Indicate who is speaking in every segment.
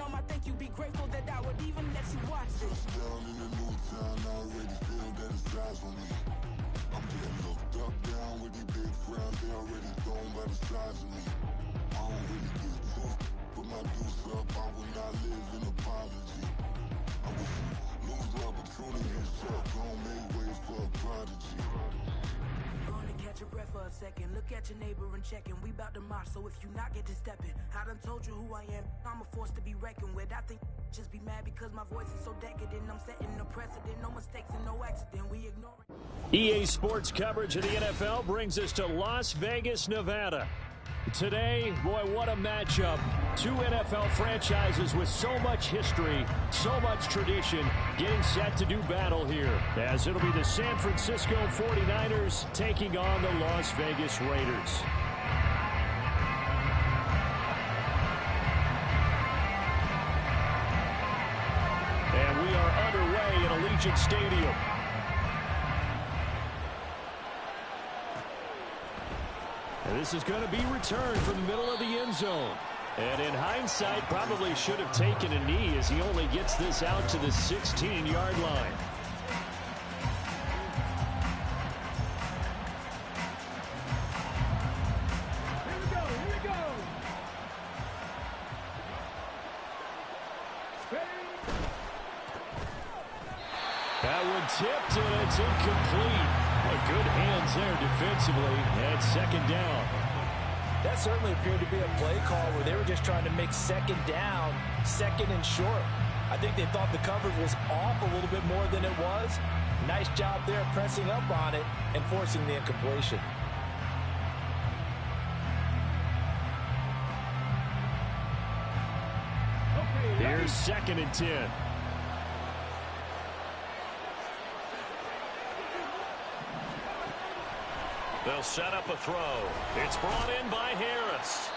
Speaker 1: I think you'd be grateful that I would even let you watch this.
Speaker 2: Down in the new town, I already feel that it's eyes on me. I'm getting looked up, down with these big crowds, they already thrown by the size of me. I don't really give a fuck, put my deuce up, I will not live in apology. I wish you lose the opportunity, you suck, gon' make way for a prodigy.
Speaker 1: Gonna catch your breath for a second, look at your neighbor and check in. We bout to march, so if you not get to stepping, I done told you who I am, I'm a force to be reckoned with. I think just be mad because my voice is so decadent. I'm setting a precedent, no mistakes and no accident. We ignore it.
Speaker 3: EA Sports coverage of the NFL brings us to Las Vegas, Nevada. Today, boy, what a matchup. Two NFL franchises with so much history, so much tradition, getting set to do battle here, as it'll be the San Francisco 49ers taking on the Las Vegas Raiders. And we are underway at Allegiant Stadium. And this is going to be returned from the middle of the end zone. And in hindsight, probably should have taken a knee as he only gets this out to the 16-yard line.
Speaker 4: Here we go.
Speaker 3: That one tipped, and it's incomplete. Good hands there defensively, and second down.
Speaker 5: That certainly appeared to be a play call where they were just trying to make second down, second and short. I think they thought the coverage was off a little bit more than it was. Nice job there pressing up on it and forcing the incompletion.
Speaker 3: Here's 2nd and 10. They'll set up a throw. It's brought in by Harris.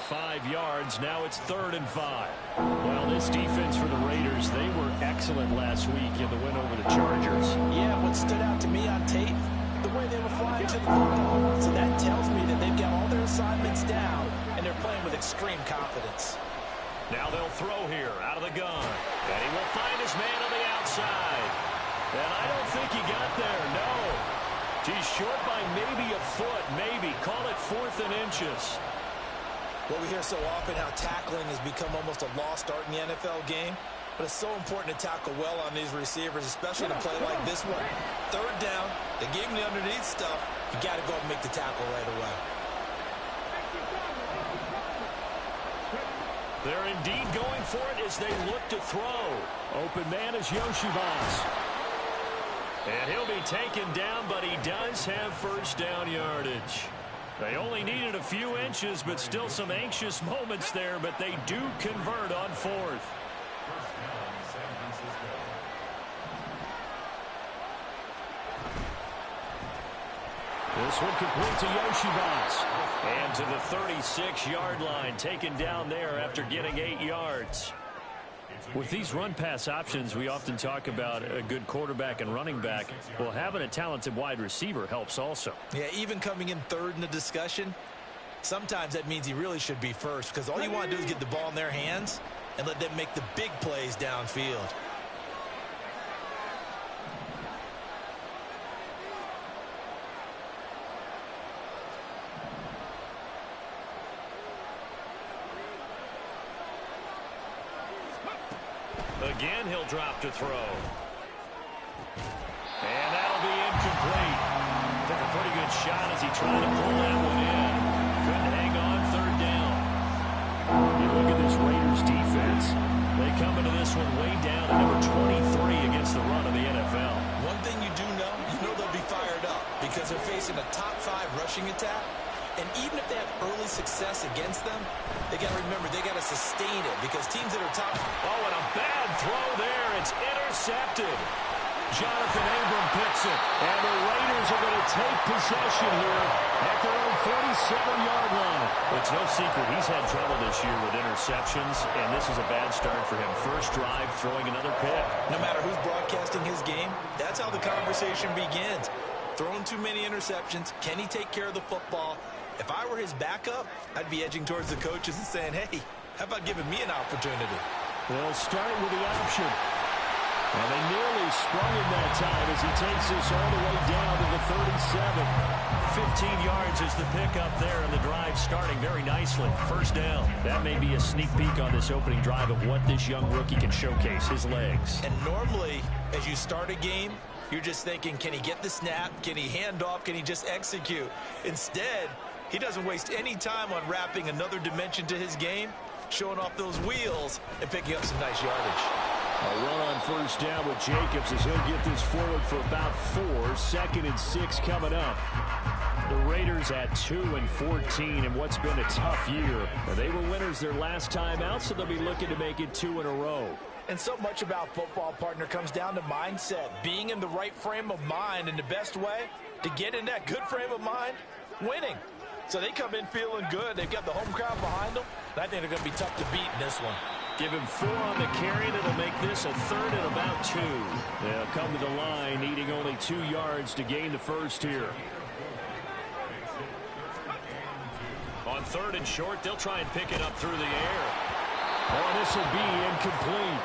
Speaker 3: 5 yards. Now it's 3rd and 5. Well, this defense for the Raiders, they were excellent last week in the win over the Chargers.
Speaker 5: Yeah, what stood out to me on tape, the way they were flying to the football. So that tells me that they've got all their assignments down, and they're playing with extreme confidence.
Speaker 3: Now they'll throw here out of the gun. And he will find his man on the outside. And I don't think he got there, no. He's short by maybe a foot, maybe. Call it 4th and inches.
Speaker 5: Well, we hear so often how tackling has become almost a lost art in the NFL game. But it's so important to tackle well on these receivers, especially in a play like this one. 3rd down, they gave him the underneath stuff. You got to go and make the tackle right away.
Speaker 3: They're indeed going for it as they look to throw. Open man is Yoshibas. And he'll be taken down, but he does have 1st down yardage. They only needed a few inches, but still some anxious moments there, but they do convert on 4th. This one complete to Yoshibas. And to the 36-yard line, taken down there after getting 8 yards. With these run-pass options, we often talk about a good quarterback and running back. Well, having a talented wide receiver helps also.
Speaker 5: Yeah, even coming in 3rd in the discussion, sometimes that means he really should be first because all you want to do is get the ball in their hands and let them make the big plays downfield.
Speaker 3: Again, he'll drop to throw. And that'll be incomplete. Took a pretty good shot as he tried to pull that one in. Couldn't hang on 3rd down. You look at this Raiders defense. They come into this one way down at number 23 against the run of the NFL.
Speaker 5: One thing you do know, they'll be fired up because they're facing a top 5 rushing attack. And even if they have early success against them, they got to remember they got to sustain it because teams that are top.
Speaker 3: Oh, and a bad throw there. It's intercepted. Jonathan Abram picks it. And the Raiders are going to take possession here at their own 47-yard line. It's no secret he's had trouble this year with interceptions, and this is a bad start for him. First drive, throwing another pick.
Speaker 5: No matter who's broadcasting his game, that's how the conversation begins. Throwing too many interceptions. Can he take care of the football? If I were his backup, I'd be edging towards the coaches and saying, hey, how about giving me an opportunity?
Speaker 3: They'll start with the option. And they nearly sprung him that time as he takes this all the way down to the 37.
Speaker 6: 15 yards is the pickup there, and the drive starting very nicely. First down.
Speaker 3: That may be a sneak peek on this opening drive of what this young rookie can showcase, his legs.
Speaker 5: And normally, as you start a game, you're just thinking, can he get the snap? Can he hand off? Can he just execute? Instead, he doesn't waste any time on wrapping another dimension to his game, showing off those wheels, and picking up some nice yardage.
Speaker 3: A run on first down with Jacobs as he'll get this forward for about 4. 2nd and 6 coming up. The Raiders at 2-14 in what's been a tough year. They were winners their last time out, so they'll be looking to make it 2 in a row.
Speaker 5: And so much about football, partner, comes down to mindset. Being in the right frame of mind, and the best way to get in that good frame of mind, winning. So they come in feeling good. They've got the home crowd behind them. I think they're going to be tough to beat in this one.
Speaker 3: Give him 4 on the carry. That'll make this a 3rd and about 2. They'll come to the line, needing only 2 yards to gain the first here.
Speaker 6: On 3rd and short, they'll try and pick it up through the air.
Speaker 3: Oh, this will be incomplete.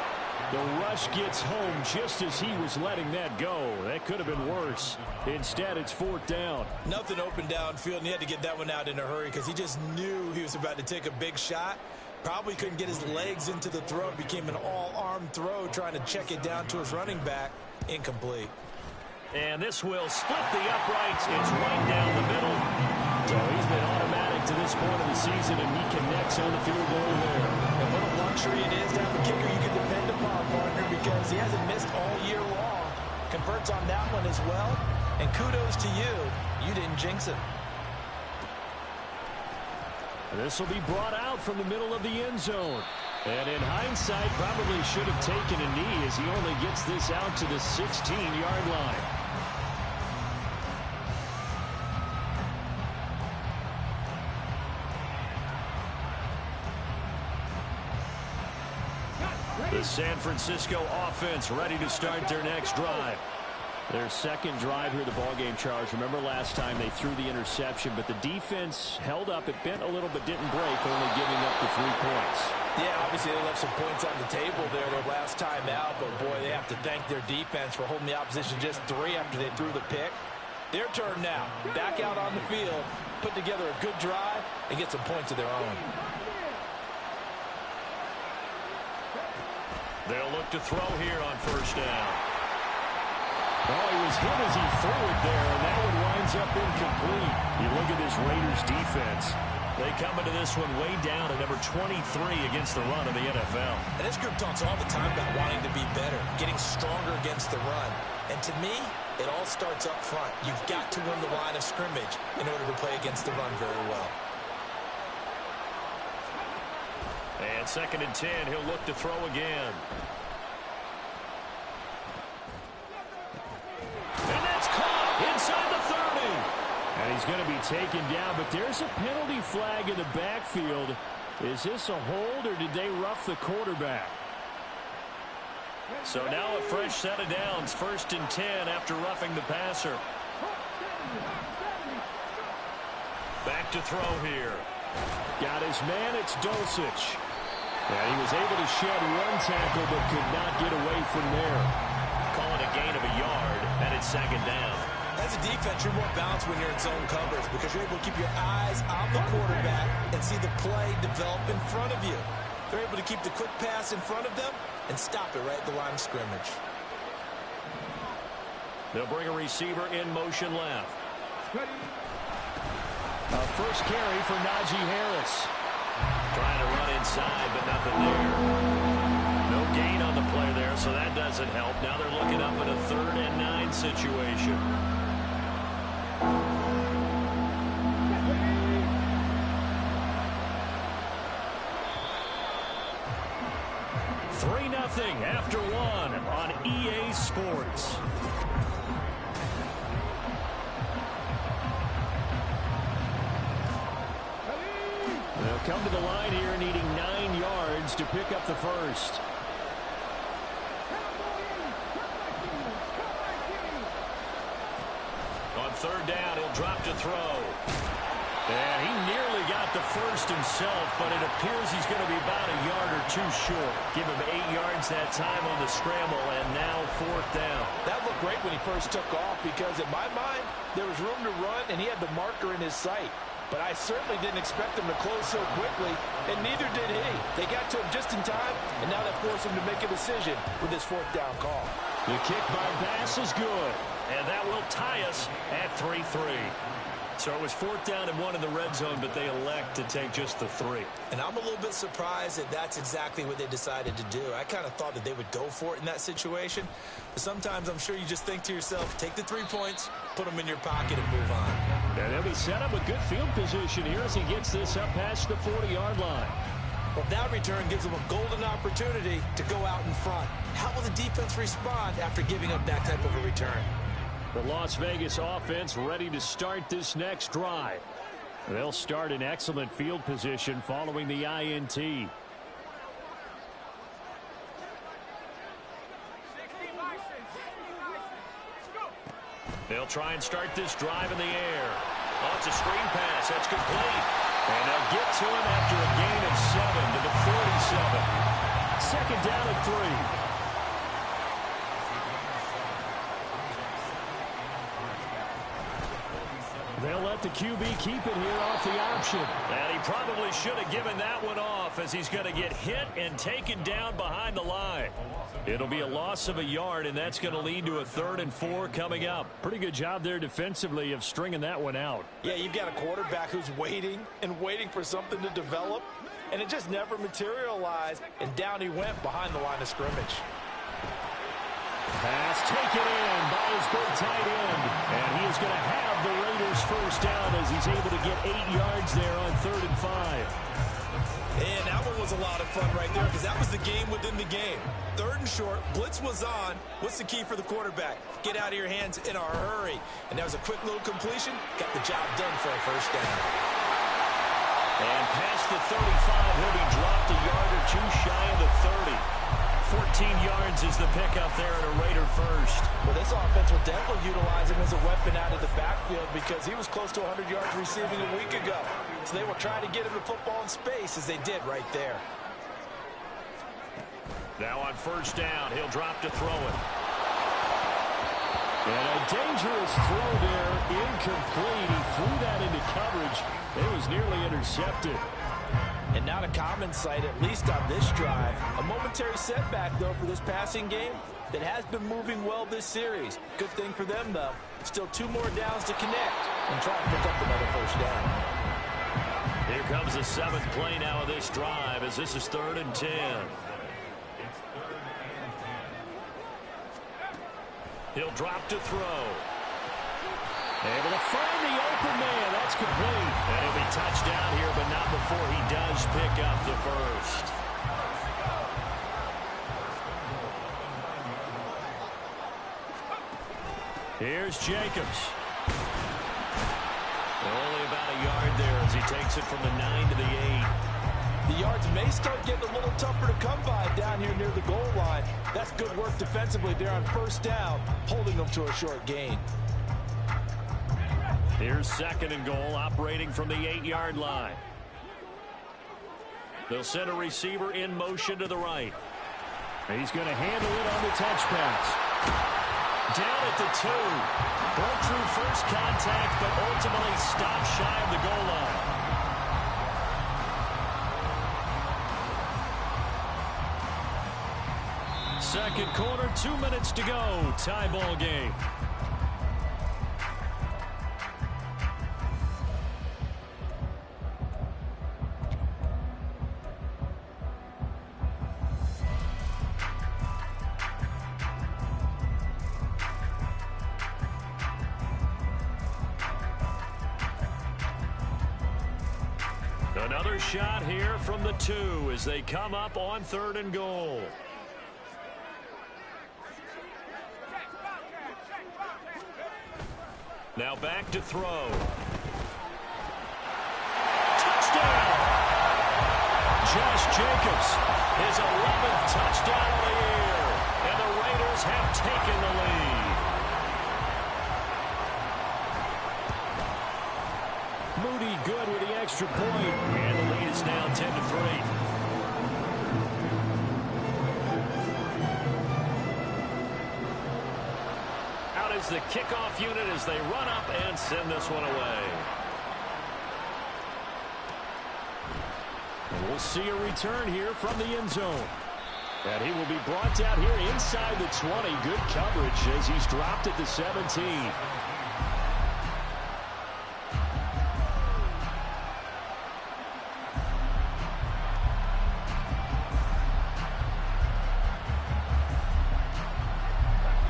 Speaker 3: The rush gets home just as he was letting that go. That could have been worse. Instead, it's 4th down.
Speaker 5: Nothing open downfield, and he had to get that one out in a hurry because he just knew he was about to take a big shot. Probably couldn't get his legs into the throw. It became an all-arm throw trying to check it down to his running back. Incomplete.
Speaker 6: And this will split the uprights. It's right down the middle.
Speaker 3: So he's been automatic to this point of the season, and he connects on the field goal there.
Speaker 5: And what a luxury it is to have a kicker you can depend upon, partner, because he hasn't missed all year long. Converts on that one as well. And kudos to you. You didn't jinx it.
Speaker 3: This will be brought out from the middle of the end zone. And in hindsight, probably should have taken a knee as he only gets this out to the 16-yard line. The San Francisco offense ready to start their next drive. Their second drive here, the ballgame, Charles. Remember last time they threw the interception, but the defense held up. It bent a little but didn't break, only giving up the 3 points.
Speaker 5: Yeah, obviously they left some points on the table there their last time out, but boy, they have to thank their defense for holding the opposition just 3 after they threw the pick. Their turn now. Back out on the field, put together a good drive, and get some points of their own.
Speaker 6: They'll look to throw here on first down.
Speaker 3: Oh, he was hit as he threw it there, and that one winds up incomplete. You look at this Raiders defense.
Speaker 6: They come into this one way down at number 23 against the run in the NFL.
Speaker 5: And this group talks all the time about wanting to be better, getting stronger against the run. And to me, it all starts up front. You've got to win the line of scrimmage in order to play against the run very well.
Speaker 6: And 2nd and 10, he'll look to throw again.
Speaker 3: And that's caught inside the 30. And he's going to be taken down, but there's a penalty flag in the backfield. Is this a hold, or did they rough the quarterback?
Speaker 6: So now a fresh set of downs, 1st and 10 after roughing the passer. Back to throw here.
Speaker 3: Got his man, it's Dulcich. And he was able to shed 1 tackle, but could not get away from there.
Speaker 6: Call it a gain of a yard, and it's 2nd down.
Speaker 5: As a defense, you're more balanced when you're in zone coverage because you're able to keep your eyes on the quarterback and see the play develop in front of you. They're able to keep the quick pass in front of them and stop it right at the line of scrimmage.
Speaker 6: They'll bring a receiver in motion left.
Speaker 3: First carry for Najee Harris.
Speaker 6: Trying to run inside, but nothing there. No gain on the play there, so that doesn't help. Now they're looking up at a 3rd and 9 situation.
Speaker 3: Nothing after 1 on EA Sports. They'll come to the line here needing 9 yards to pick up the first.
Speaker 6: On 3rd down, he'll drop to throw.
Speaker 3: And he nearly got the first himself, but it appears he's going to be about a yard or two short. Give him 8 yards that time on the scramble, and now 4th down.
Speaker 5: That looked great when he first took off because, in my mind, there was room to run, and he had the marker in his sight. But I certainly didn't expect him to close so quickly, and neither did he. They got to him just in time, and now that forced him to make a decision with his 4th down call.
Speaker 3: The kick by Bass is good, and that will tie us at 3-3. So it was 4th down and 1 in the red zone, but they elect to take just the 3.
Speaker 5: And I'm a little bit surprised that that's exactly what they decided to do. I kind of thought that they would go for it in that situation. But sometimes I'm sure you just think to yourself, take the 3 points, put them in your pocket, and move on.
Speaker 3: And he'll be set up with good field position here as he gets this up past the 40-yard line.
Speaker 5: Well, that return gives them a golden opportunity to go out in front. How will the defense respond after giving up that type of a return?
Speaker 3: The Las Vegas offense ready to start this next drive. They'll start in excellent field position following the INT. They'll try and start this drive in the air. Oh, it's a screen pass. That's complete. And they'll get to him after a gain of 7 to the 47. 2nd down and 3. They'll let the QB keep it here off the option. And he probably should have given that one off as he's going to get hit and taken down behind the line. It'll be a loss of a yard, and that's going to lead to a 3rd and 4 coming up. Pretty good job there defensively of stringing that one out.
Speaker 5: Yeah, you've got a quarterback who's waiting and waiting for something to develop, and it just never materialized, and down he went behind the line of scrimmage.
Speaker 3: Pass taken in by his big tight end. And he is going to have the Raiders 1st down as he's able to get 8 yards there on 3rd and 5.
Speaker 5: And that one was a lot of fun right there because that was the game within the game. 3rd and short, blitz was on. What's the key for the quarterback? Get out of your hands in a hurry. And that was a quick little completion. Got the job done for a 1st down.
Speaker 3: And past the 35, he'll be dropped a yard or two shy of the 30. 14 yards is the pickup there at a Raider 1st.
Speaker 5: Well, this offense will definitely utilize him as a weapon out of the backfield because he was close to 100 yards receiving a week ago. So they will try to get him the football in space as they did right there.
Speaker 3: Now on 1st down, he'll drop to throw it. And a dangerous throw there, incomplete. He threw that into coverage. It was nearly intercepted.
Speaker 5: And not a common sight, at least on this drive. A momentary setback, though, for this passing game that has been moving well this series. Good thing for them, though. Still 2 more downs to connect and try to pick up another 1st down.
Speaker 3: Here comes the 7th play now of this drive as this is 3rd and 10. He'll drop to throw. Able to find the open man. That's complete. And he'll be touched down here, but not before he does pick up the 1st. Here's Jacobs. Only about a yard there as he takes it from the 9 to the 8.
Speaker 5: The yards may start getting a little tougher to come by down here near the goal line. That's good work defensively there on 1st down, holding them to a short gain.
Speaker 3: Here's 2nd and goal, operating from the 8-yard line. They'll send a receiver in motion to the right. He's going to handle it on the touch pass. Down at the 2. Broke through first contact, but ultimately stopped shy of the goal line. Second quarter, 2 minutes to go. Tie ball game. Another shot here from the 2 as they come up on 3rd and goal. Now back to throw. Touchdown! Josh Jacobs, his 11th touchdown of the year. And the Raiders have taken the lead. Moody good with the extra point. And the lead is now 10-3. Out is the kickoff unit as they run up and send this one away. And we'll see a return here from the end zone. And he will be brought down here inside the 20. Good coverage as he's dropped at the 17.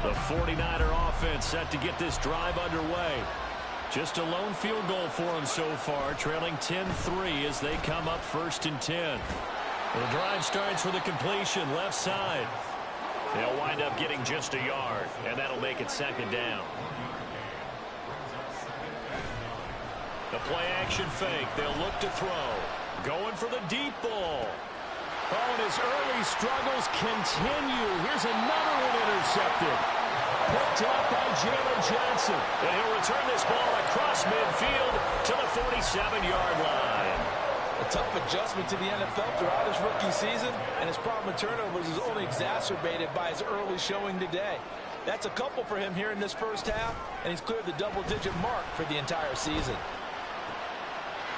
Speaker 3: The 49er offense set to get this drive underway. Just a lone field goal for them so far, trailing 10-3 as they come up 1st and 10. The drive starts with a completion left side. They'll wind up getting just a yard, and that'll make it 2nd down. The play-action fake. They'll look to throw. Going for the deep ball. Oh, and his early struggles continue. Here's another one intercepted. Picked up by Jalen Johnson. And he'll return this ball across midfield to the 47-yard line.
Speaker 5: A tough adjustment to the NFL throughout his rookie season, and his problem with turnovers is only exacerbated by his early showing today. That's a couple for him here in this first half, and he's cleared the double-digit mark for the entire season.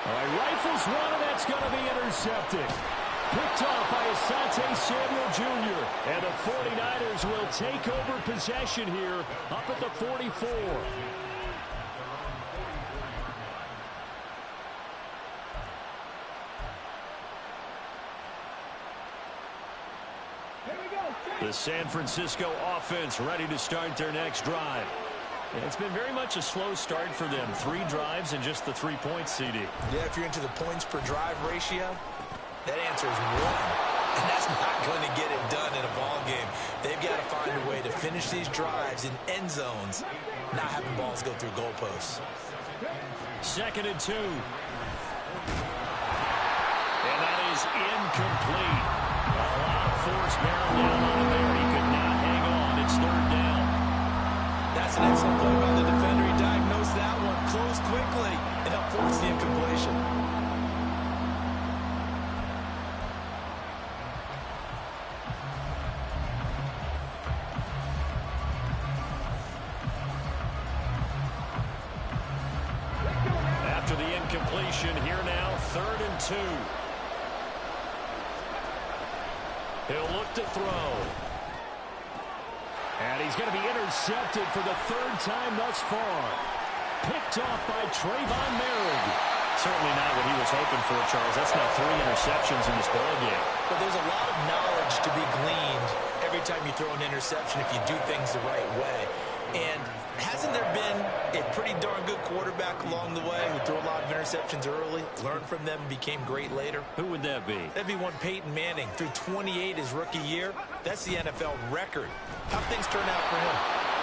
Speaker 3: All right, rifles one, and that's going to be intercepted. Picked off by Asante Samuel Jr. And the 49ers will take over possession here up at the 44. The San Francisco offense ready to start their next drive. And it's been very much a slow start for them. 3 drives and just the 3 points, CD.
Speaker 5: Yeah, if you're into the points per drive ratio, that answer is 1. And that's not going to get it done in a ball game. They've got to find a way to finish these drives in end zones, not having balls go through goalposts.
Speaker 3: 2nd and 2. And that is incomplete. A lot of force barreled down on him there. He could not hang on. It's 3rd down.
Speaker 5: That's an excellent play by the defender. He diagnosed that one, closed quickly, and helped force the incompletion.
Speaker 3: After the incompletion, here now, 3rd and 2. He'll look to throw. And he's going to be intercepted for the 3rd time thus far. Picked off by Trayvon Merrick. Certainly not what he was hoping for, Charles. That's now 3 interceptions in this ballgame.
Speaker 5: But there's a lot of knowledge to be gleaned every time you throw an interception if you do things the right way. And hasn't there been a pretty darn good quarterback along the way who threw a lot of interceptions early, learned from them, and became great later?
Speaker 3: Who would that be?
Speaker 5: That'd be one Peyton Manning. Threw 28 his rookie year. That's the NFL record. How'd things turn out for him?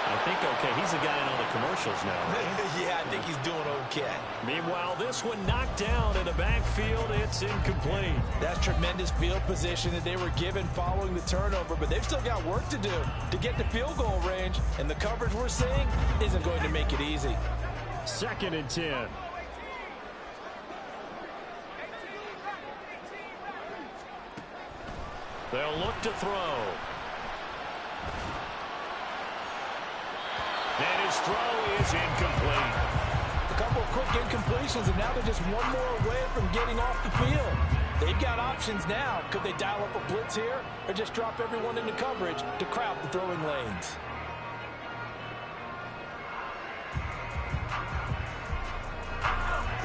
Speaker 3: I think okay. He's a guy in all the commercials now, right?
Speaker 5: Yeah, I think he's doing okay.
Speaker 3: Meanwhile, this one knocked down in the backfield. It's incomplete.
Speaker 5: That's tremendous field position that they were given following the turnover, but they've still got work to do to get to field goal range, and the coverage we're seeing isn't going to make it easy.
Speaker 3: 2nd and 10. They'll look to throw. And his throw is incomplete.
Speaker 5: A couple of quick incompletions, and now they're just one more away from getting off the field. They've got options now. Could they dial up a blitz here or just drop everyone into coverage to crowd the throwing lanes?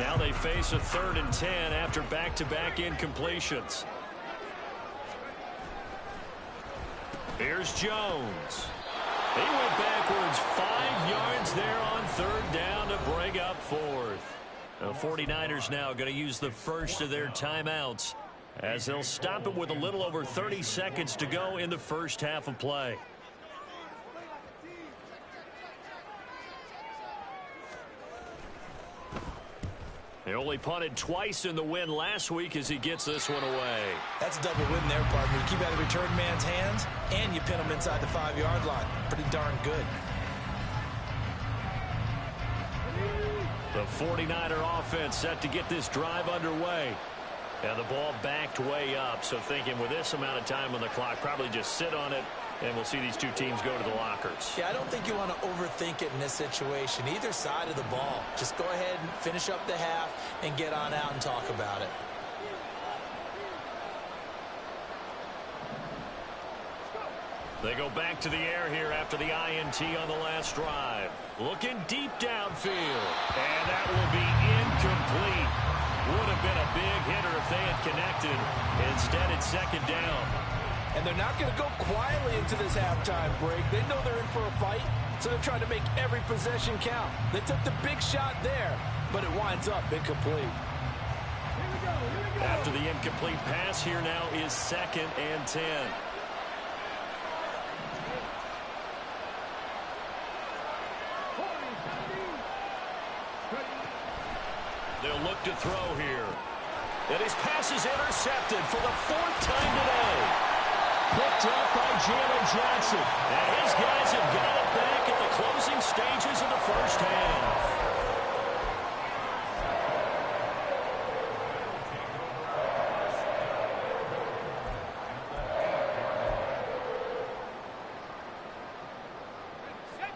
Speaker 3: Now they face a 3rd and 10 after back-to-back incompletions. Here's Jones. He went backwards 5 yards there on 3rd down to bring up 4th. The 49ers now going to use the first of their timeouts as they'll stop it with a little over 30 seconds to go in the first half of play. He only punted twice in the win last week as he gets this one away.
Speaker 5: That's a double win there, partner. You keep out of the return man's hands, and you pin him inside the 5-yard line. Pretty darn good.
Speaker 3: The The 49er offense set to get this drive underway. And the ball backed way up, so thinking with this amount of time on the clock, probably just sit on it, and we'll see these two teams go to the lockers.
Speaker 5: Yeah, I don't think you want to overthink it in this situation. Either side of the ball. Just go ahead and finish up the half and get on out and talk about it.
Speaker 3: They go back to the air here after the INT on the last drive. Looking deep downfield. And that will be incomplete. Would have been a big hitter if they had connected. Instead, it's second down.
Speaker 5: And they're not going to go quietly into this halftime break. They know they're in for a fight, so they're trying to make every possession count. They took the big shot there, but it winds up incomplete.
Speaker 3: After the incomplete pass, here now is 2nd and 10. They'll look to throw here. And his pass is intercepted for the 4th time today. Picked up by Jalen Johnson. And his guys have got it back at the closing stages of the first half.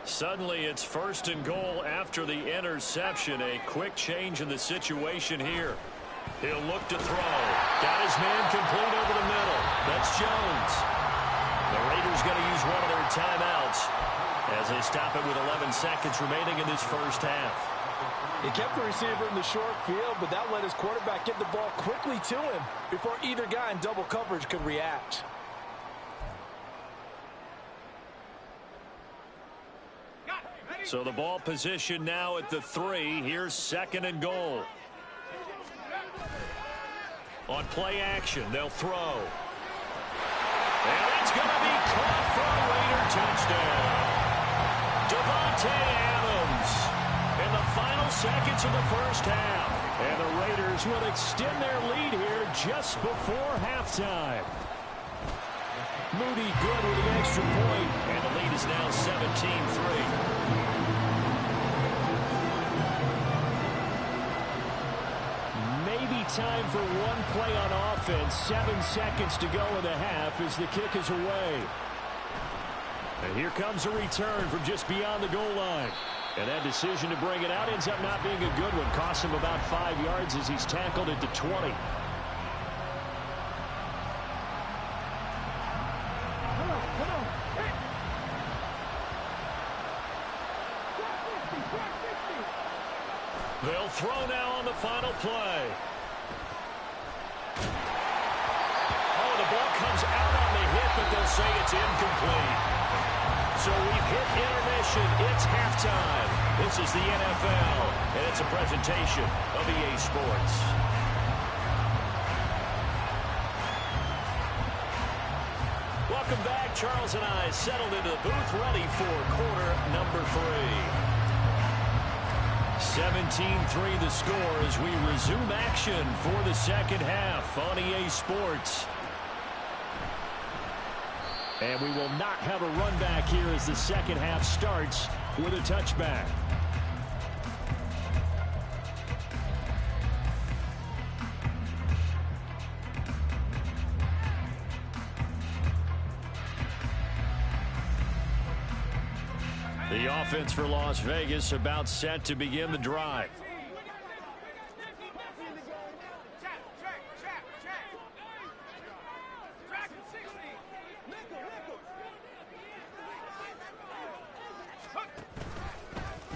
Speaker 3: Suddenly, it's 1st and goal after the interception. A quick change in the situation here. He'll look to throw. Got his man complete over the middle. That's Jones. The Raiders going to use one of their timeouts as they stop it with 11 seconds remaining in this first half.
Speaker 5: He kept the receiver in the short field, but that let his quarterback get the ball quickly to him before either guy in double coverage could react.
Speaker 3: So the ball position now at the 3. Here's 2nd and goal. On play action, they'll throw. And it's going to be caught for a Raider touchdown. Devontae Adams in the final seconds of the first half. And the Raiders will extend their lead here just before halftime. Moody good with the extra point, and the lead is now 17-3. Time for one play on offense. 7 seconds to go in the half as the kick is away. And here comes a return from just beyond the goal line. And that decision to bring it out ends up not being a good one. Cost him about 5 yards as he's tackled at the 20. They'll throw now on the final play. The ball comes out on the hit, but they'll say it's incomplete. So we've hit intermission. It's halftime. This is the NFL, and it's a presentation of EA Sports. Welcome back. Charles and I settled into the booth, ready for quarter number 3. 17-3 the score as we resume action for the second half on EA Sports. And we will not have a run back here as the second half starts with a touchback. The offense for Las Vegas about set to begin the drive.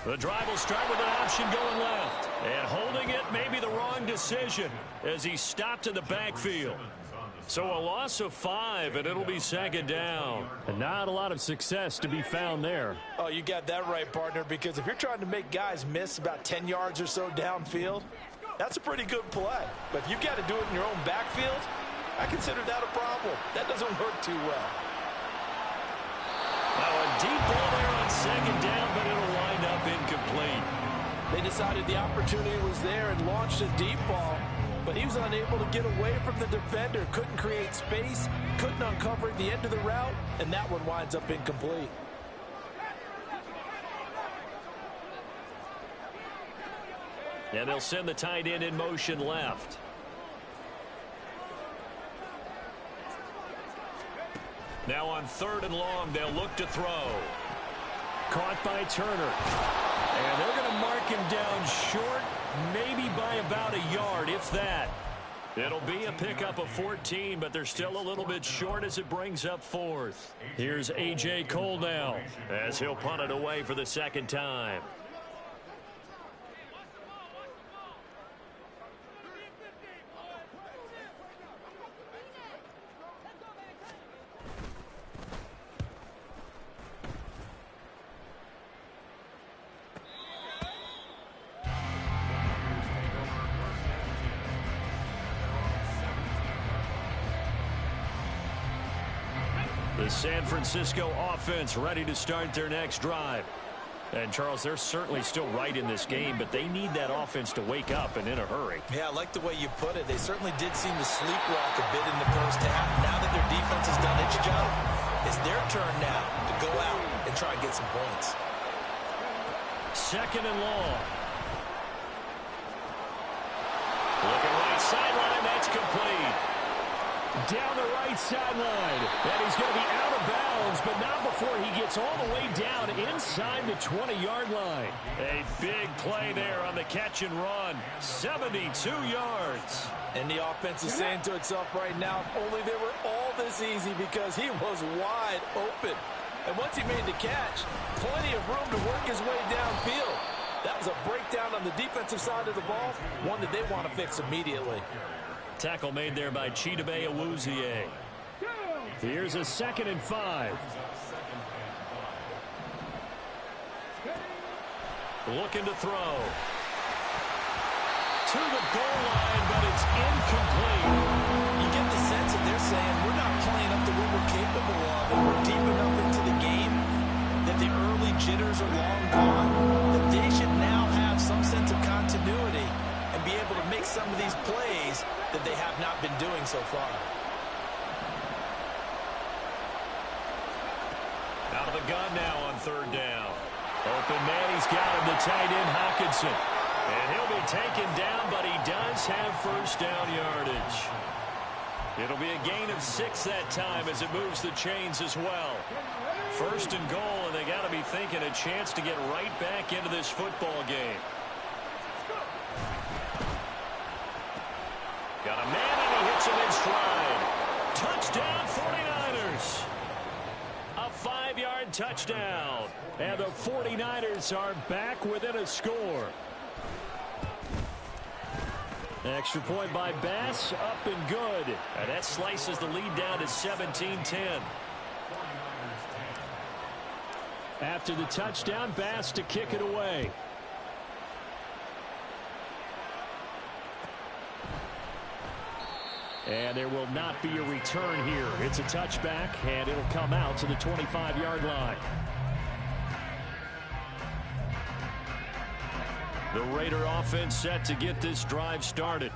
Speaker 3: The drive will start with an option going left. And holding it may be the wrong decision as he stopped in the backfield. So a loss of 5, and it'll be second down. And not a lot of success to be found there.
Speaker 5: Oh, you got that right, partner, because if you're trying to make guys miss about 10 yards or so downfield, that's a pretty good play. But if you've got to do it in your own backfield, I consider that a problem. That doesn't work too well.
Speaker 3: Now a deep ball there on second down, but it'll wind up incomplete.
Speaker 5: They decided the opportunity was there and launched a deep ball, but he was unable to get away from the defender, couldn't create space, couldn't uncover the end of the route, and that one winds up incomplete.
Speaker 3: And they'll send the tight end in motion left. Now on 3rd and long, they'll look to throw. Caught by Turner. And they're going to mark him down short, maybe by about a yard, if that. It'll be a pickup of 14, but they're still a little bit short as it brings up 4th. Here's A.J. Cole now, as he'll punt it away for the 2nd time. The San Francisco offense ready to start their next drive. And, Charles, they're certainly still right in this game, but they need that offense to wake up and in a hurry.
Speaker 5: Yeah, I like the way you put it. They certainly did seem to sleepwalk a bit in the first half. Now that their defense has done its job, it's their turn now to go out and try and get some points.
Speaker 3: 2nd and long. Looking right sideline, that's complete. Down the right sideline. And he's going to be out of bounds, but not before he gets all the way down inside the 20-yard line. A big play there on the catch and run. 72 yards.
Speaker 5: And the offense is saying to itself right now, only they were all this easy because he was wide open. And once he made the catch, plenty of room to work his way downfield. That was a breakdown on the defensive side of the ball, one that they want to fix immediately.
Speaker 3: Tackle made there by Chidobe Awuzie. Here's a 2nd and 5. Looking to throw. To the goal line, but it's incomplete.
Speaker 5: You get the sense that they're saying we're not playing up to what we're capable of, and we're deep enough into the game that the early jitters are long gone, that they should now have some sense of continuity and be able to make some of these plays that they have not been doing so far.
Speaker 3: Out of the gun now on 3rd down. Open man, he's got him, the tight end Hockenson. And he'll be taken down, but he does have 1st down yardage. It'll be a gain of 6 that time as it moves the chains as well. 1st and goal, and they got to be thinking a chance to get right back into this football game. Got a man, and he hits him in stride. Touchdown, 49ers. A 5-yard touchdown. And the 49ers are back within a score. Extra point by Bass, up and good. And that slices the lead down to 17-10. After the touchdown, Bass to kick it away. And there will not be a return here. It's a touchback, and it'll come out to the 25-yard line. The Raider offense set to get this drive started.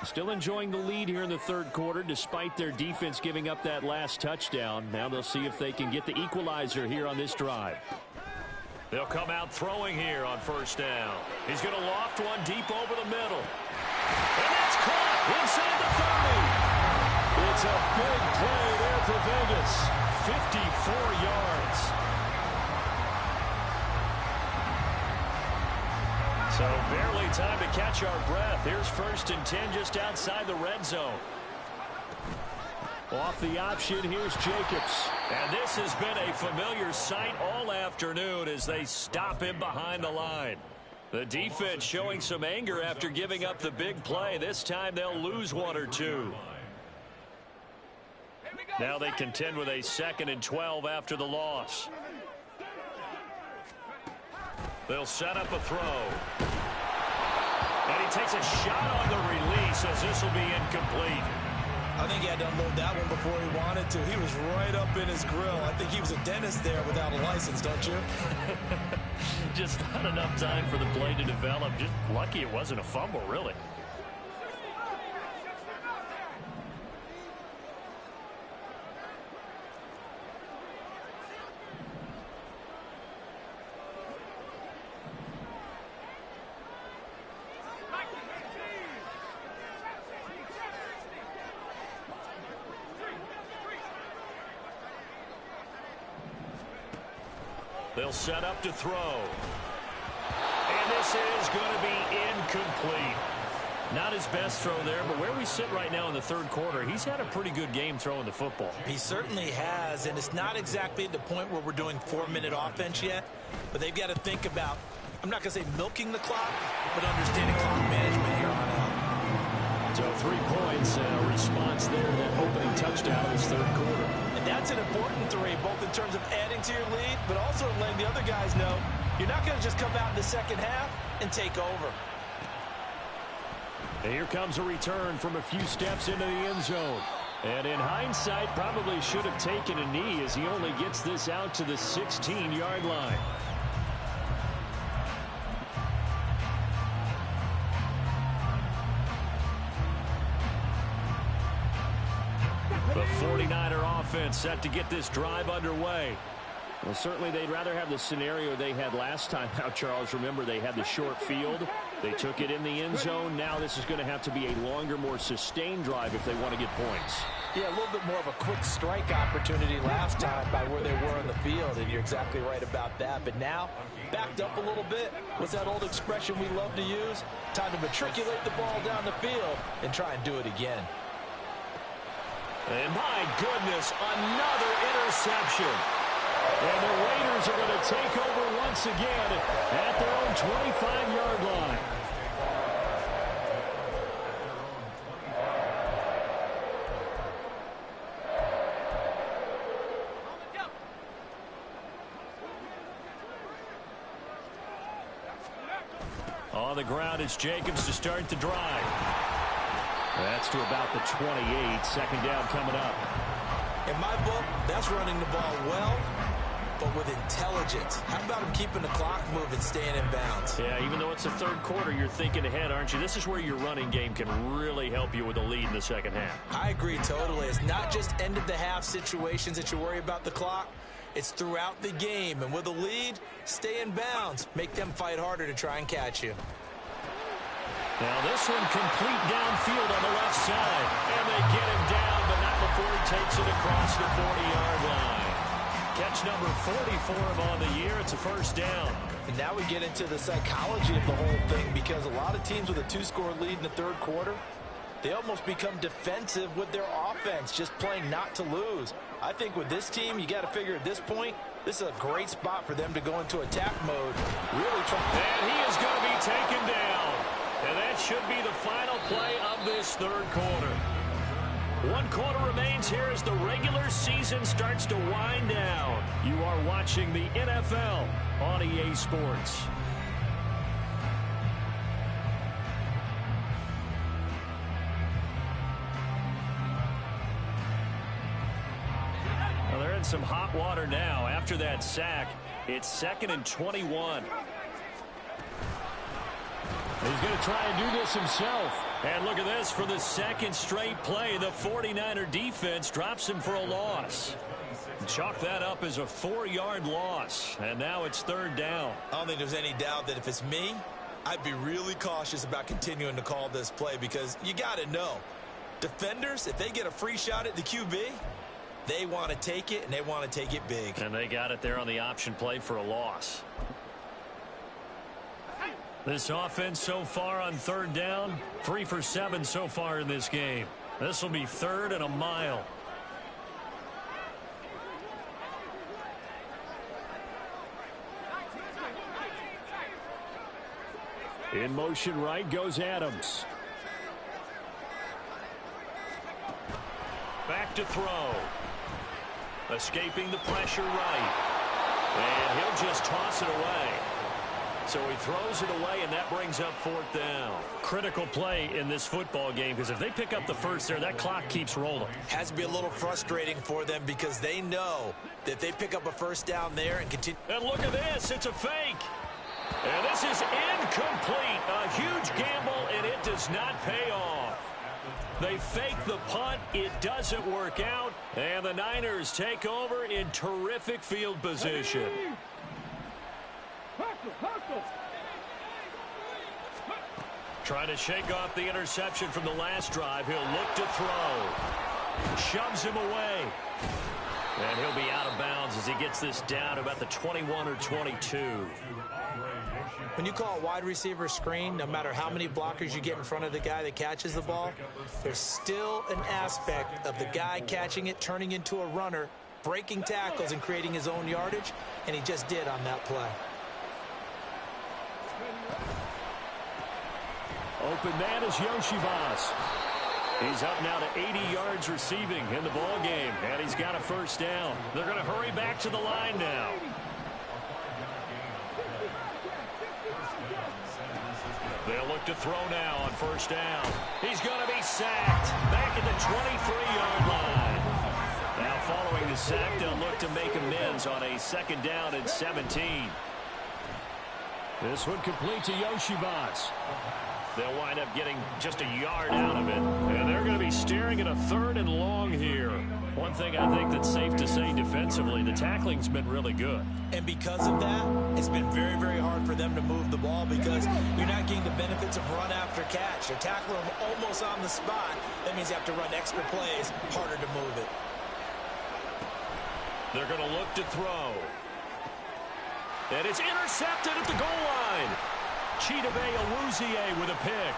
Speaker 3: Still enjoying the lead here in the 3rd quarter, despite their defense giving up that last touchdown. Now they'll see if they can get the equalizer here on this drive. They'll come out throwing here on 1st down. He's going to loft one deep over the middle. And that's caught inside the 30. It's a big play there for Vegas. 54 yards. So barely time to catch our breath. Here's 1st and 10 just outside the red zone. Off the option, here's Jacobs. And this has been a familiar sight all afternoon as they stop him behind the line. The defense showing some anger after giving up the big play. This time they'll lose 1 or 2. Now they contend with a 2nd and 12 after the loss. They'll set up a throw. And he takes a shot on the release as this will be incomplete.
Speaker 5: I think he had to unload that one before he wanted to. He was right up in his grill. I think he was a dentist there without a license, don't you?
Speaker 3: Just not enough time for the play to develop. Just lucky it wasn't a fumble, really.
Speaker 6: They'll set up to throw. And this is going to be incomplete. Not his best throw there, but where we sit right now in the third quarter, he's had a pretty good game throwing the football.
Speaker 5: He certainly has, and it's not exactly at the point where we're doing 4-minute offense yet, but they've got to think about, I'm not going to say milking the clock, but understanding clock management here on out.
Speaker 3: So 3 points, response there to that opening touchdown in this third quarter.
Speaker 5: And that's an important 3, both in terms of adding to your lead, but also letting the other guys know you're not going to just come out in the second half and take over.
Speaker 3: And here comes a return from a few steps into the end zone. And in hindsight, probably should have taken a knee as he only gets this out to the 16-yard line. The 49er offense set to get this drive underway. Well, certainly they'd rather have the scenario they had last time out, Charles. Remember, they had the short field. They took it in the end zone. Now this is going to have to be a longer, more sustained drive if they want to get points.
Speaker 5: Yeah, a little bit more of a quick strike opportunity last time by where they were on the field, and you're exactly right about that. But now, backed up a little bit. What's that old expression we love to use? Time to matriculate the ball down the field and try and do it again.
Speaker 3: And my goodness, another interception. And the Raiders are going to take over once again at their own 25-yard line. On the ground, it's Jacobs to start the drive. That's to about the 28. Second down coming up.
Speaker 5: In my book, that's running the ball well, but with intelligence. How about him keeping the clock moving, staying in bounds?
Speaker 3: Yeah, even though it's the third quarter, you're thinking ahead, aren't you? This is where your running game can really help you with a lead in the second half.
Speaker 5: I agree totally. It's not just end-of-the-half situations that you worry about the clock. It's throughout the game. And with a lead, stay in bounds. Make them fight harder to try and catch you.
Speaker 3: Now this one complete downfield on the left side. And they get him down, but not before he takes it across the 40-yard line. Catch number 40 for him on the year. It's a first down.
Speaker 5: And now we get into the psychology of the whole thing, because a lot of teams with a 2-score lead in the third quarter, they almost become defensive with their offense, just playing not to lose. I think with this team, you got to figure at this point, this is a great spot for them to go into attack mode. Really try.
Speaker 3: And he is going to be taken down. And that should be the final play of this third quarter. 1 quarter remains here as the regular season starts to wind down. You are watching the NFL on EA Sports. Well, they're in some hot water now. After that sack, it's 2nd and 21. He's going to try and do this himself. And look at this, for the second straight play, the 49er defense drops him for a loss. Chalk that up as a 4-yard loss. And now it's third down.
Speaker 5: I don't think there's any doubt that if it's me, I'd be really cautious about continuing to call this play, because you got to know, defenders, if they get a free shot at the QB, they want to take it, and they want to take it big.
Speaker 3: And they got it there on the option play for a loss. This offense so far on third down, 3 for 7 so far in this game. This will be 3rd and a mile. In motion right goes Adams. Back to throw. Escaping the pressure right. And he'll just toss it away. So he throws it away, and that brings up 4th down. Critical play in this football game, because if they pick up the first there, that clock keeps rolling.
Speaker 5: Has to be a little frustrating for them, because they know that if they pick up a first down there and continue.
Speaker 3: And look at this. It's a fake. And this is incomplete. A huge gamble, and it does not pay off. They fake the punt. It doesn't work out. And the Niners take over in terrific field position. Trying to shake off the interception from the last drive. He'll look to throw. Shoves him away.
Speaker 6: And he'll be out of bounds as he gets this down about the 21 or 22.
Speaker 5: When you call a wide receiver screen, no matter how many blockers you get in front of the guy that catches the ball, there's still an aspect of the guy catching it, turning into a runner, breaking tackles and creating his own yardage, and he just did on that play.
Speaker 3: Open man is Yoshibas. He's up now to 80 yards receiving in the ball game, and he's got a first down. They're going to hurry back to the line now. They'll look to throw now on first down. He's going to be sacked back at the 23-yard line. Now following the sack, they'll look to make amends on a second down and 17. This one complete to Yoshibas. They'll wind up getting just a yard out of it. And they're going to be staring at a 3rd and long here. One thing I think that's safe to say defensively, the tackling's been really good.
Speaker 5: And because of that, it's been very, very hard for them to move the ball because you're not getting the benefits of run after catch. They're tackling them almost on the spot. That means you have to run extra plays, harder to move it.
Speaker 6: They're going to look to throw. And it's intercepted at the goal line. Chidobe Awuzie with a pick.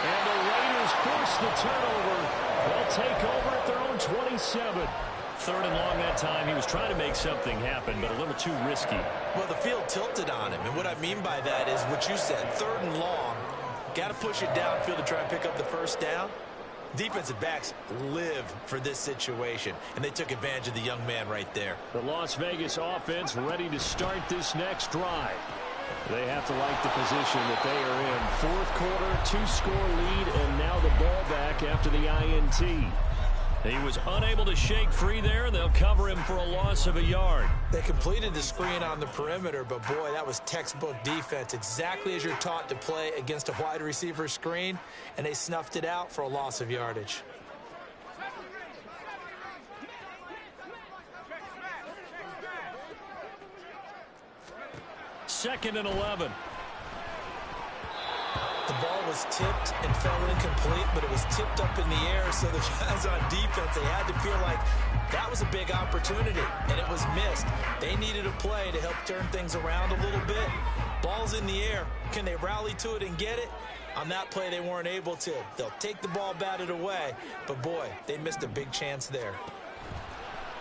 Speaker 6: And the Raiders force the turnover. They'll take over at their own 27. 3rd and long that time. He was trying to make something happen, but a little too risky.
Speaker 5: Well, the field tilted on him, and what I mean by that is what you said, 3rd and long. Got to push it downfield to try and pick up the first down. Defensive backs live for this situation, and they took advantage of the young man right there.
Speaker 3: The Las Vegas offense ready to start this next drive. They have to like the position that they are in. 4th quarter, 2-score lead, and now the ball back after the INT. He was unable to shake free there, and they'll cover him for a loss of a yard.
Speaker 5: They completed the screen on the perimeter, but boy, that was textbook defense. Exactly as you're taught to play against a wide receiver screen, and they snuffed it out for a loss of yardage.
Speaker 3: Second and 11.
Speaker 5: The ball was tipped and fell incomplete, but it was tipped up in the air, so the guys on defense, they had to feel like that was a big opportunity, and it was missed. They needed a play to help turn things around a little bit. Ball's in the air. Can they rally to it and get it? On that play, they weren't able to. They'll take the ball batted away, but boy, they missed a big chance there.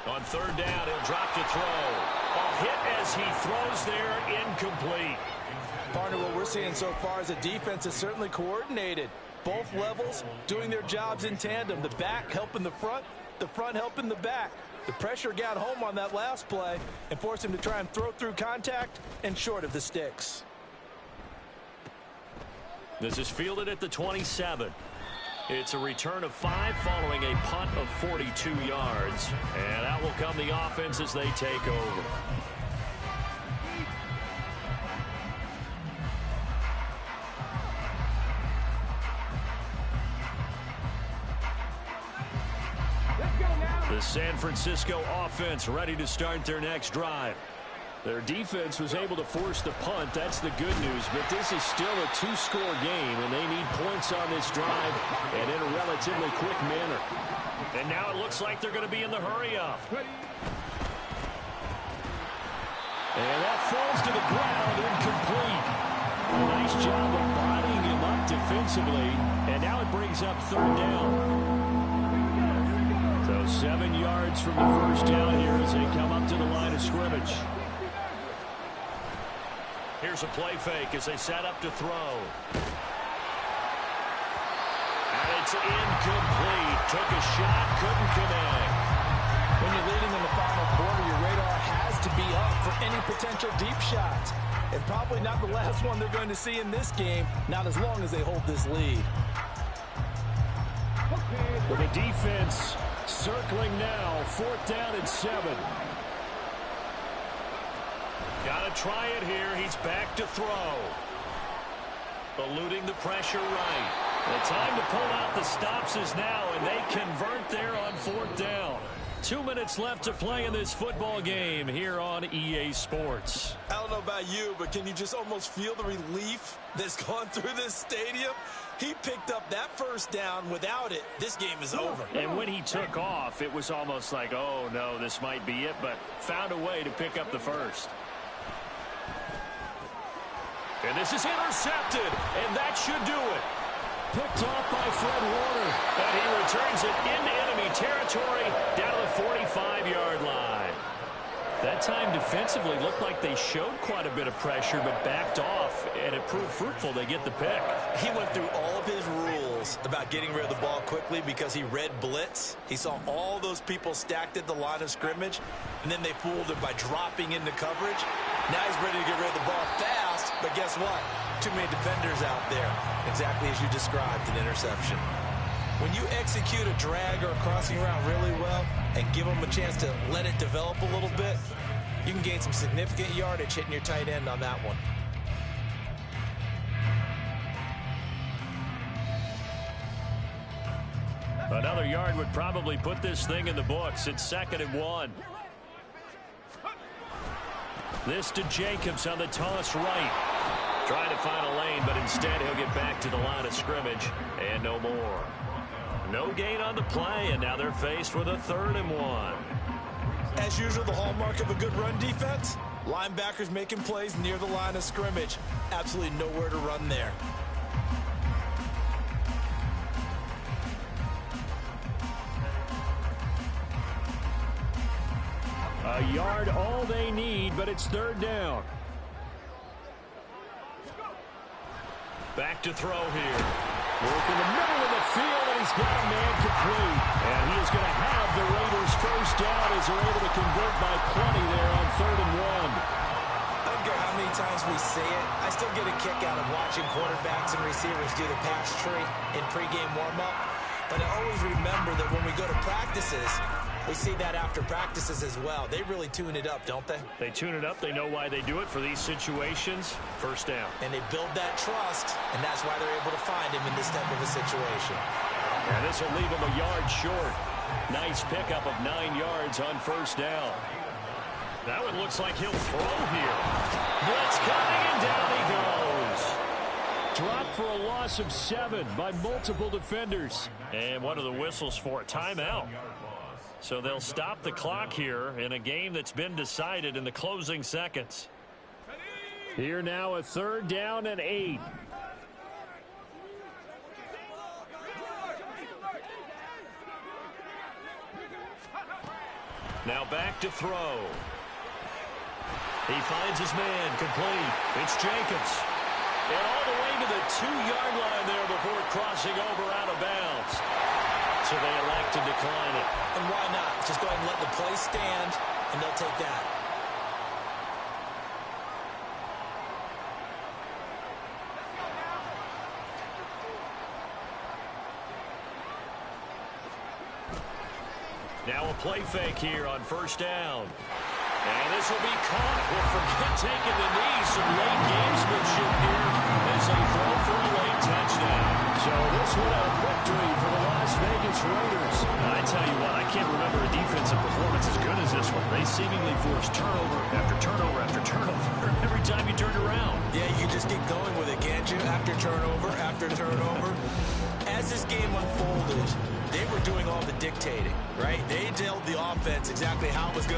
Speaker 6: On 3rd down, he'll drop to throw. A hit as he throws there, incomplete.
Speaker 7: Partner, what we're seeing so far is the defense is certainly coordinated. Both levels doing their jobs in tandem. The back helping the front helping the back. The pressure got home on that last play and forced him to try and throw through contact and short of the sticks.
Speaker 3: This is fielded at the 27. It's a return of 5 following a punt of 42 yards. And out will come the offense as they take over. The San Francisco offense ready to start their next drive. Their defense was able to force the punt. That's the good news. But this is still a 2-score game, and they need points on this drive and in a relatively quick manner. And now it looks like they're going to be in the hurry-up. And that falls to the ground, incomplete. A nice job of bodying him up defensively. And now it brings up 3rd down. So 7 yards from the first down here as they come up to the line of scrimmage. Here's a play fake as they set up to throw. And it's incomplete. Took a shot, couldn't connect.
Speaker 7: When you're leading in the final quarter, your radar has to be up for any potential deep shots. And probably not the last one they're going to see in this game, not as long as they hold this lead.
Speaker 3: With the defense circling now, 4th down and 7. Got to try it here. He's back to throw. Eluding the pressure right. The time to pull out the stops is now, and they convert there on 4th down. 2 minutes left to play in this football game here on EA Sports.
Speaker 5: I don't know about you, but can you just almost feel the relief that's gone through this stadium? He picked up that first down. Without it, this game is over.
Speaker 3: And when he took off, it was almost like, oh, no, this might be it, but found a way to pick up the first. And this is intercepted, and that should do it. Picked off by Fred Warner. And he returns it into enemy territory down to the 45-yard line. That time defensively looked like they showed quite a bit of pressure but backed off, and it proved fruitful. They get the pick.
Speaker 5: He went through all of his rules about getting rid of the ball quickly because he read blitz. He saw all those people stacked at the line of scrimmage, and then they fooled him by dropping into coverage. Now he's ready to get rid of the ball fast, but guess what? Too many defenders out there, exactly as you described, an interception. When you execute a drag or a crossing route really well and give them a chance to let it develop a little bit, you can gain some significant yardage hitting your tight end on that one.
Speaker 3: Another yard would probably put this thing in the books. It's 2nd and 1. This to Jacobs on the toss right. Trying to find a lane, but instead he'll get back to the line of scrimmage and no more. No gain on the play, and now they're faced with a 3rd and 1.
Speaker 5: As usual, the hallmark of a good run defense, linebackers making plays near the line of scrimmage. Absolutely nowhere to run there.
Speaker 3: A yard all they need, but it's 3rd down. Back to throw here. Work in the middle of the field, and he's got a man complete. And he is going to have the Raiders first down as they're able to convert by plenty there on 3rd and 1.
Speaker 5: I don't care how many times we say it, I still get a kick out of watching quarterbacks and receivers do the pass tree in pregame warm-up. But I always remember that when we go to practices, we see that after practices as well. They really tune it up, don't they?
Speaker 3: They tune it up. They know why they do it for these situations. First down.
Speaker 5: And they build that trust, and that's why they're able to find him in this type of a situation.
Speaker 3: And this will leave him a yard short. Nice pickup of 9 yards on first down. That one looks like he'll throw here. Blitz coming, and down he goes. Dropped for a loss of 7 by multiple defenders. And one of the whistles for a timeout. So they'll stop the clock here in a game that's been decided in the closing seconds. Here now a 3rd down and 8. Now back to throw. He finds his man complete. It's Jacobs. And all the way to the 2-yard line there before crossing over out of bounds. So they elect to decline it.
Speaker 5: And why not? Just go ahead and let the play stand, and they'll take that.
Speaker 3: Now a play fake here on first down. And this will be caught. Well, forget taking the knee. Some late gamesmanship here as they throw for a late touchdown. So this one a victory for the Las Vegas Raiders. I tell you what, I can't remember a defensive performance as good as this one. They seemingly forced turnover after turnover after turnover every time you turned around.
Speaker 5: Yeah, you can just get going with it, can't you? After turnover. As this game unfolded, they were doing all the dictating, right? They told the offense exactly how it was going to